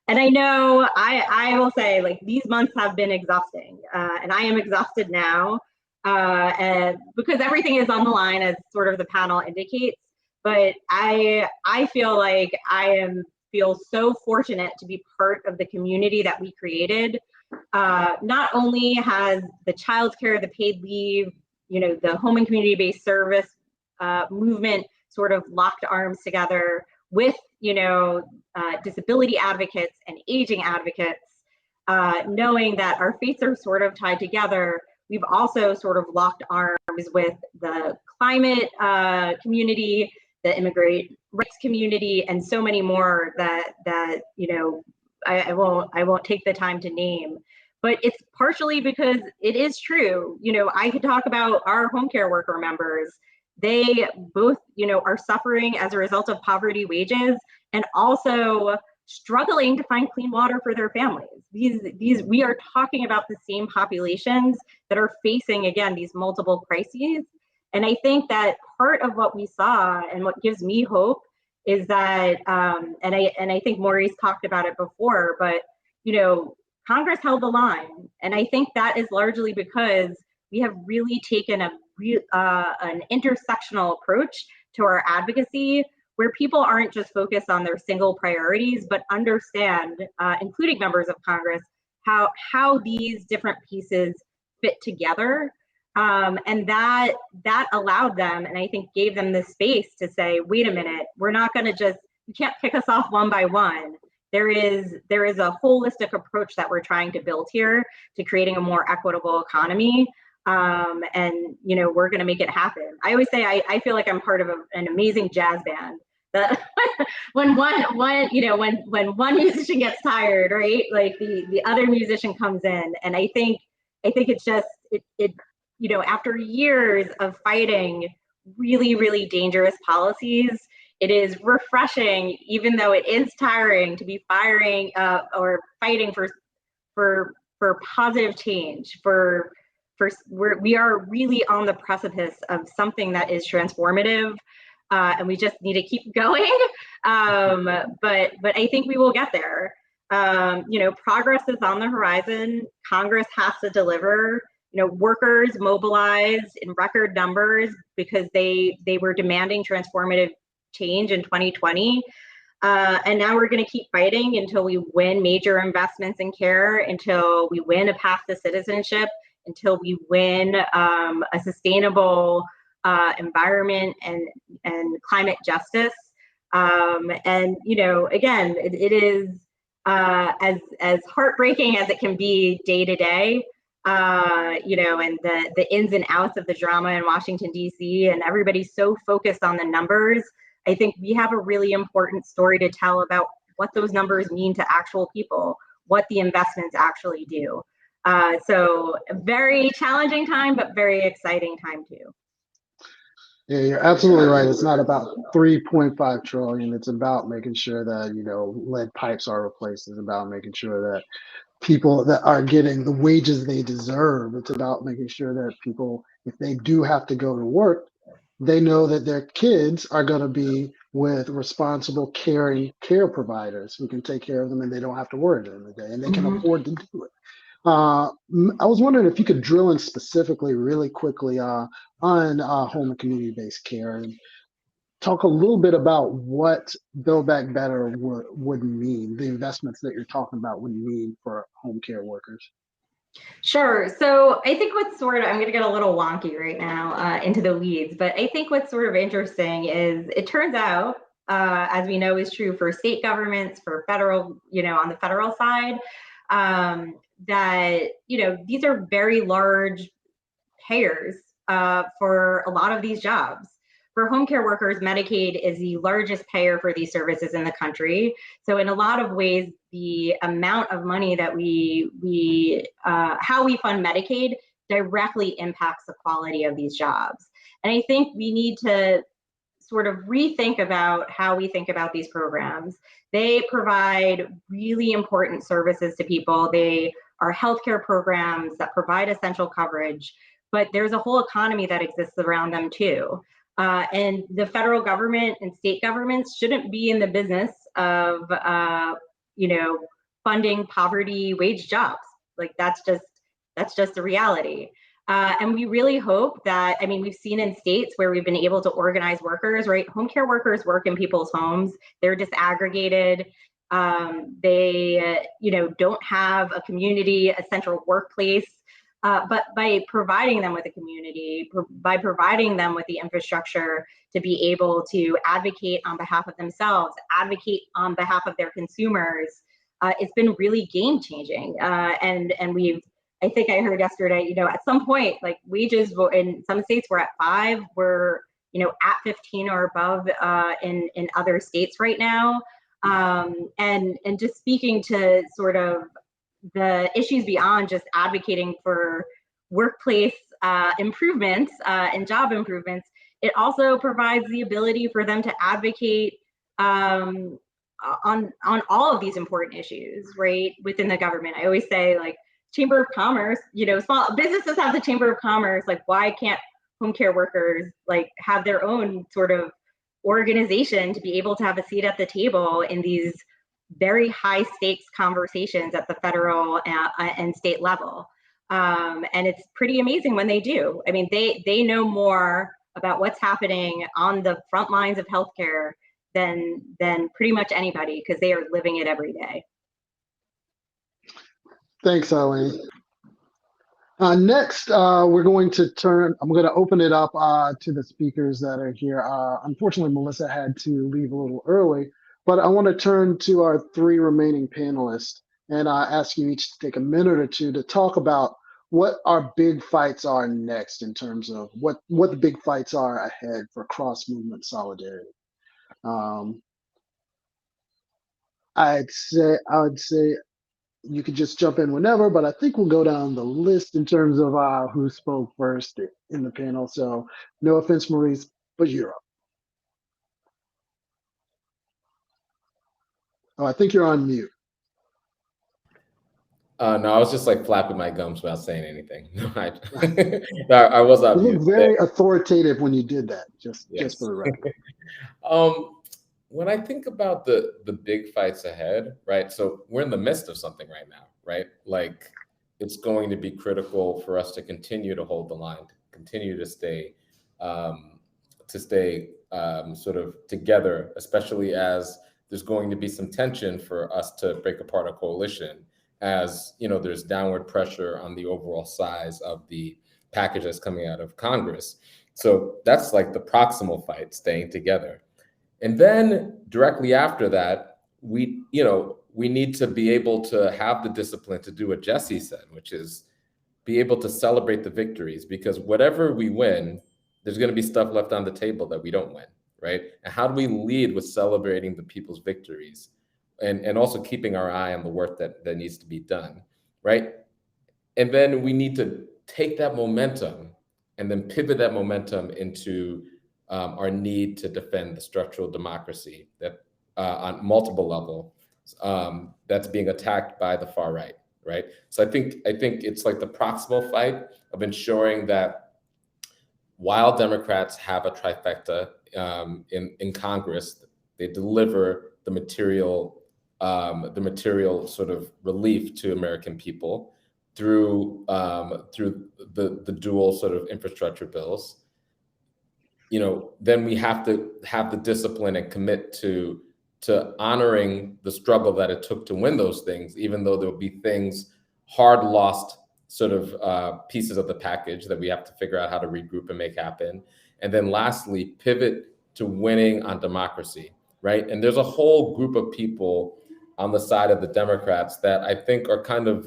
And I know, I will say, like, these months have been exhausting, and I am exhausted now. And because everything is on the line, as sort of the panel indicates, but I feel like feel so fortunate to be part of the community that we created. Not only has the childcare, the paid leave, the home and community-based service movement sort of locked arms together with, disability advocates and aging advocates, knowing that our fates are sort of tied together. We've also sort of locked arms with the climate community, the immigrant rights community, and so many more that I won't take the time to name. But it's partially because it is true. I could talk about our home care worker members. They both, are suffering as a result of poverty wages and also struggling to find clean water for their families. We are talking about the same populations that are facing, again, these multiple crises. And I think that part of what we saw and what gives me hope is that, and I think Maurice talked about it before, but Congress held the line, and I think that is largely because we have really taken an intersectional approach to our advocacy, where people aren't just focused on their single priorities, but understand, including members of Congress, how these different pieces fit together. And that allowed them, and I think gave them the space to say, wait a minute, we're not going to you can't pick us off one by one. There is a holistic approach that we're trying to build here to creating a more equitable economy. And we're going to make it happen. I always say I feel like I'm part of an amazing jazz band. That when one musician gets tired, right? Like the other musician comes in, and I think it's just it after years of fighting really, really dangerous policies, it is refreshing, even though it is tiring, to be fighting for positive change. We are really on the precipice of something that is transformative, and we just need to keep going. But I think we will get there. Progress is on the horizon. Congress has to deliver. Workers mobilized in record numbers because they were demanding transformative change in 2020. And now we're going to keep fighting until we win major investments in care, until we win a path to citizenship, until we win a sustainable environment and climate justice. And again, it is as heartbreaking as it can be day to day. And the ins and outs of the drama in Washington, D.C., and everybody's so focused on the numbers. I think we have a really important story to tell about what those numbers mean to actual people, what the investments actually do. So a very challenging time, but very exciting time too. Yeah, you're absolutely right. It's not about 3.5 trillion. It's about making sure that, lead pipes are replaced. It's about making sure that people that are getting the wages they deserve. It's about making sure that people, if they do have to go to work, they know that their kids are going to be with responsible, caring care providers who can take care of them, and they don't have to worry during the day, and they can afford to do it. I was wondering if you could drill in specifically, really quickly, on home and community-based care, and talk a little bit about what Build Back Better would mean, the investments that you're talking about would mean for home care workers. Sure. So I think what's I'm going to get a little wonky right now into the weeds, but I think what's sort of interesting is it turns out, as we know is true for state governments, for federal, on the federal side, that, these are very large payers for a lot of these jobs. For home care workers, Medicaid is the largest payer for these services in the country. So in a lot of ways, the amount of money that how we fund Medicaid directly impacts the quality of these jobs. And I think we need to sort of rethink about how we think about these programs. They provide really important services to people. They are healthcare programs that provide essential coverage, but there's a whole economy that exists around them too. And the federal government and state governments shouldn't be in the business of, funding poverty wage jobs. Like that's just the reality. And we really hope that, we've seen in states where we've been able to organize workers, right? Home care workers work in people's homes. They're disaggregated. They, don't have a community, a central workplace. But by providing them with a community, by providing them with the infrastructure to be able to advocate on behalf of themselves, advocate on behalf of their consumers, it's been really game changing. And I think I heard yesterday, at some point, like wages in some states were at 5, we're, at 15 or above in other states right now. And just speaking to sort of the issues beyond just advocating for workplace improvements and job improvements, it also provides the ability for them to advocate on all of these important issues, right, within the government. I always say, like, Chamber of Commerce, small businesses have the Chamber of Commerce, like why can't home care workers like have their own sort of organization to be able to have a seat at the table in these very high stakes conversations at the federal and state level. And it's pretty amazing when they do. They know more about what's happening on the front lines of healthcare than pretty much anybody, because they are living it every day. Thanks, Eileen. Next, I'm going to open it up to the speakers that are here. Unfortunately, Melissa had to leave a little early, but I want to turn to our 3 remaining panelists and ask you each to take a minute or two to talk about what our big fights are next in terms of what the big fights are ahead for cross-movement solidarity. I would say you could just jump in whenever, but I think we'll go down the list in terms of who spoke first in the panel. So no offense, Maurice, but you're up. Oh, I think you're on mute. No, I was just like flapping my gums without saying anything. I was on mute. You look very authoritative when you did that, just for the record. When I think about the big fights ahead, right? So we're in the midst of something right now, right? Like it's going to be critical for us to continue to hold the line, to continue to stay sort of together, especially as there's going to be some tension for us to break apart a coalition, as there's downward pressure on the overall size of the package that's coming out of Congress. So that's like the proximal fight, staying together. And then directly after that, we need to be able to have the discipline to do what Jesse said, which is be able to celebrate the victories, because whatever we win, there's going to be stuff left on the table that we don't win, right? And how do we lead with celebrating the people's victories and also keeping our eye on the work that needs to be done, right? And then we need to take that momentum and then pivot that momentum into our need to defend the structural democracy that on multiple levels that's being attacked by the far right, right? So I think it's like the proximal fight of ensuring that while Democrats have a trifecta in Congress, they deliver the material sort of relief to American people through the dual sort of infrastructure bills. Then we have to have the discipline and commit to honoring the struggle that it took to win those things, even though there'll be things, hard lost sort of pieces of the package that we have to figure out how to regroup and make happen. And then lastly, pivot to winning on democracy, right? And there's a whole group of people on the side of the Democrats that I think are kind of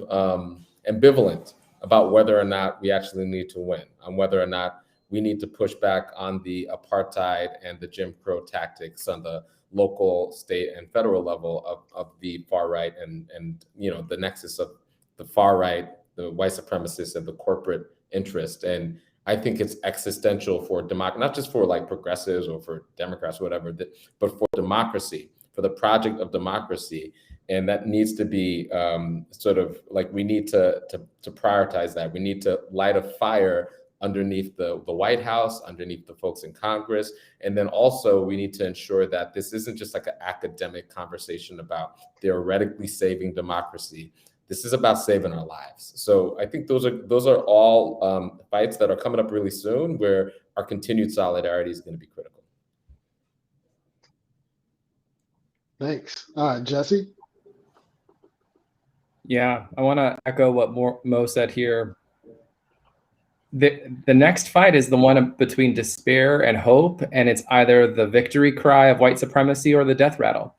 ambivalent about whether or not we actually need to win, on whether or not we need to push back on the apartheid and the Jim Crow tactics on the local, state, and federal level of the far right and the nexus of the far right, the white supremacists, and the corporate interest. And I think it's existential for democracy, not just for like progressives or for Democrats, or whatever, but for democracy, for the project of democracy. And that needs to be sort of like, we need to prioritize that. We need to light a fire underneath the White House, underneath the folks in Congress. And then also we need to ensure that this isn't just like an academic conversation about theoretically saving democracy. This is about saving our lives. So I think those are all fights that are coming up really soon, where our continued solidarity is going to be critical. Thanks. Jesse? Yeah, I want to echo what Mo said here. The next fight is the one between despair and hope, and it's either the victory cry of white supremacy or the death rattle,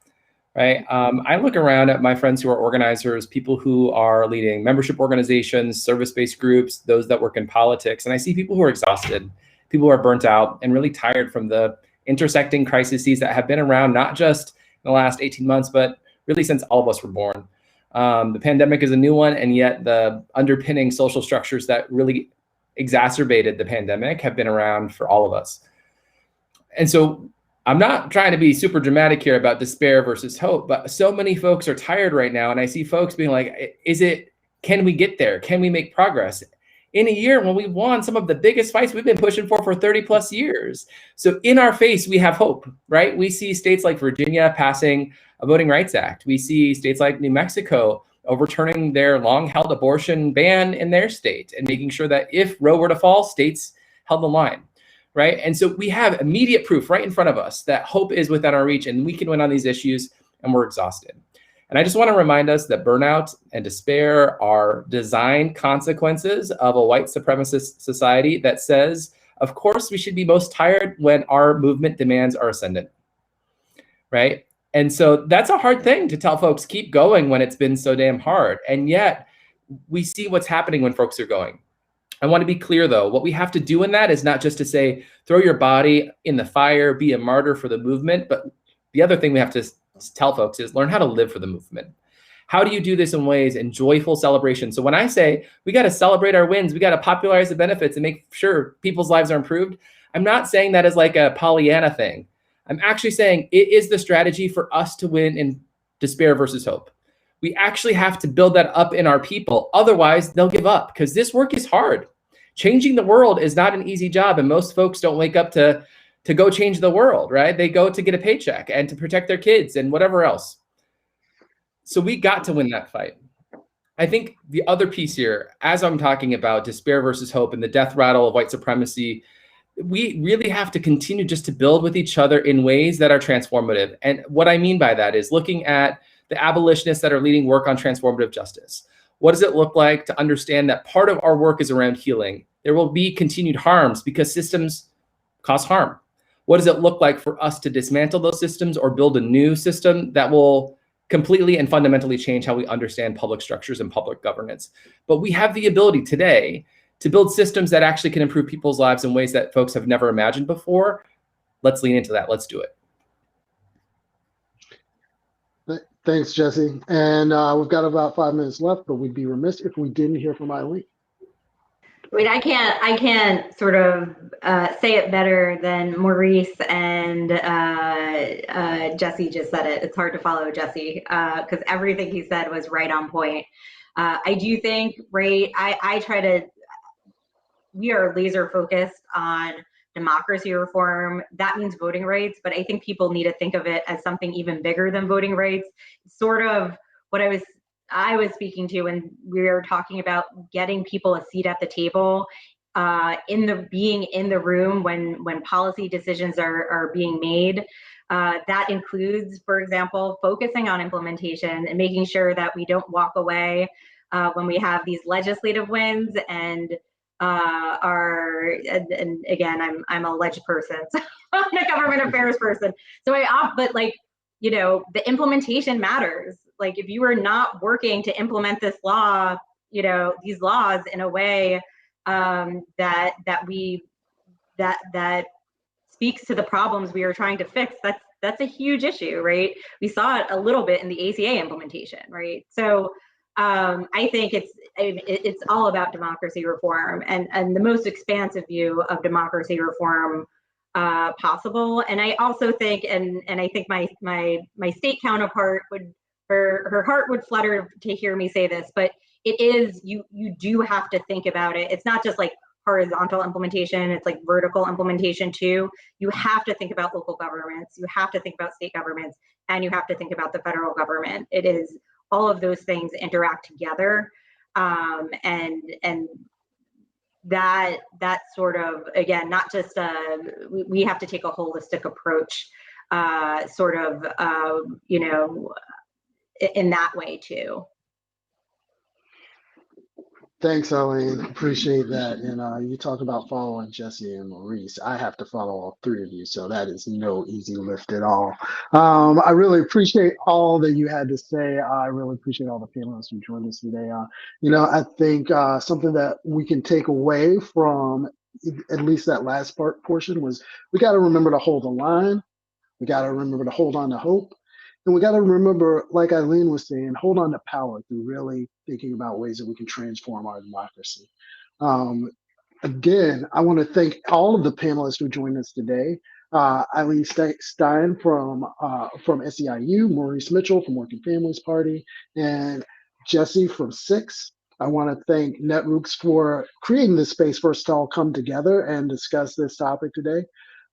right? I look around at my friends who are organizers, people who are leading membership organizations, service-based groups, those that work in politics, and I see people who are exhausted, people who are burnt out and really tired from the intersecting crises that have been around not just in the last 18 months, but really since all of us were born. The pandemic is a new one, and yet the underpinning social structures that really exacerbated the pandemic have been around for all of us. And so I'm not trying to be super dramatic here about despair versus hope, but so many folks are tired right now. And I see folks being like, can we get there? Can we make progress? In a year when we won some of the biggest fights we've been pushing for 30 plus years. So in our face, we have hope, right? We see states like Virginia passing a Voting Rights Act. We see states like New Mexico overturning their long-held abortion ban in their state and making sure that if Roe were to fall, states held the line, right? And so we have immediate proof right in front of us that hope is within our reach and we can win on these issues, and we're exhausted. And I just want to remind us that burnout and despair are design consequences of a white supremacist society that says, of course, we should be most tired when our movement demands are ascendant, right? And so that's a hard thing to tell folks, keep going when it's been so damn hard. And yet we see what's happening when folks are going. I want to be clear, though, what we have to do in that is not just to say, throw your body in the fire, be a martyr for the movement. But the other thing we have to tell folks is learn how to live for the movement. How do you do this in ways in joyful celebration? So when I say we got to celebrate our wins, we got to popularize the benefits and make sure people's lives are improved, I'm not saying that as like a Pollyanna thing. I'm actually saying it is the strategy for us to win in despair versus hope. We actually have to build that up in our people. Otherwise, they'll give up because this work is hard. Changing the world is not an easy job. And most folks don't wake up to go change the world, right? They go to get a paycheck and to protect their kids and whatever else. So we got to win that fight. I think the other piece here, as I'm talking about despair versus hope and the death rattle of white supremacy, we really have to continue just to build with each other in ways that are transformative. And what I mean by that is looking at the abolitionists that are leading work on transformative justice. What does it look like to understand that part of our work is around healing? There will be continued harms because systems cause harm. what does it look like for us to dismantle those systems or build a new system that will completely and fundamentally change how we understand public structures and public governance? But we have the ability today to build systems that actually can improve people's lives in ways that folks have never imagined before. Let's lean into that. Let's do it. Thanks, Jesse. And we've got about 5 minutes left, but we'd be remiss if we didn't hear from Eileen. Wait, I can't sort of say it better than Maurice and Jesse just said it. It's hard to follow Jesse because everything he said was right on point. I do think, right, we are laser focused on democracy reform. That means voting rights, but I think people need to think of it as something even bigger than voting rights. Sort of what I was speaking to when we were talking about getting people a seat at the table, being in the room when policy decisions are being made. That includes, for example, focusing on implementation and making sure that we don't walk away when we have these legislative wins and again, I'm a ledge person, so I'm a government affairs person. So but like, you know, the implementation matters. Like if you are not working to implement this law, you know, these laws in a way that speaks to the problems we are trying to fix, that's a huge issue, right? We saw it a little bit in the ACA implementation, right? So I think it's all about democracy reform and the most expansive view of democracy reform possible. And I also think, and I think my state counterpart would, her heart would flutter to hear me say this, but it is, you do have to think about it. It's not just like horizontal implementation, it's like vertical implementation too. You have to think about local governments, you have to think about state governments, and you have to think about the federal government. It is, all of those things interact together. And that sort of, again, not just, we have to take a holistic approach, sort of, you know, in that way too. Thanks, Eileen. Appreciate that. And you talk about following Jesse and Maurice. I have to follow all three of you, so that is no easy lift at all. I really appreciate all that you had to say. I really appreciate all the panelists who joined us today. You know, I think something that we can take away from at least that last portion was we got to remember to hold the line. We got to remember to hold on to hope. And we got to remember, like Eileen was saying, hold on to power through really thinking about ways that we can transform our democracy. Again, I want to thank all of the panelists who joined us today. Eileen Stein from SEIU, Maurice Mitchell from Working Families Party, and Jesse from Six. I want to thank Netroots for creating this space for us to all come together and discuss this topic today.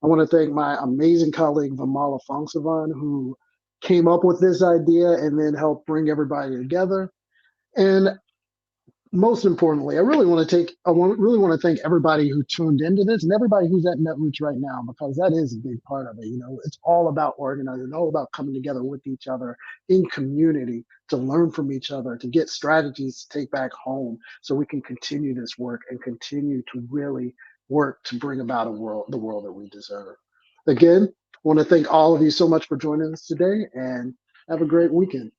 I want to thank my amazing colleague, Vamala Fongsavan, who came up with this idea and then helped bring everybody together. And most importantly, I really want to thank everybody who tuned into this and everybody who's at Netroots right now, because that is a big part of it. You know, it's all about organizing, all about coming together with each other in community to learn from each other, to get strategies to take back home so we can continue this work and continue to really work to bring about the world that we deserve. Again, I want to thank all of you so much for joining us today, and have a great weekend.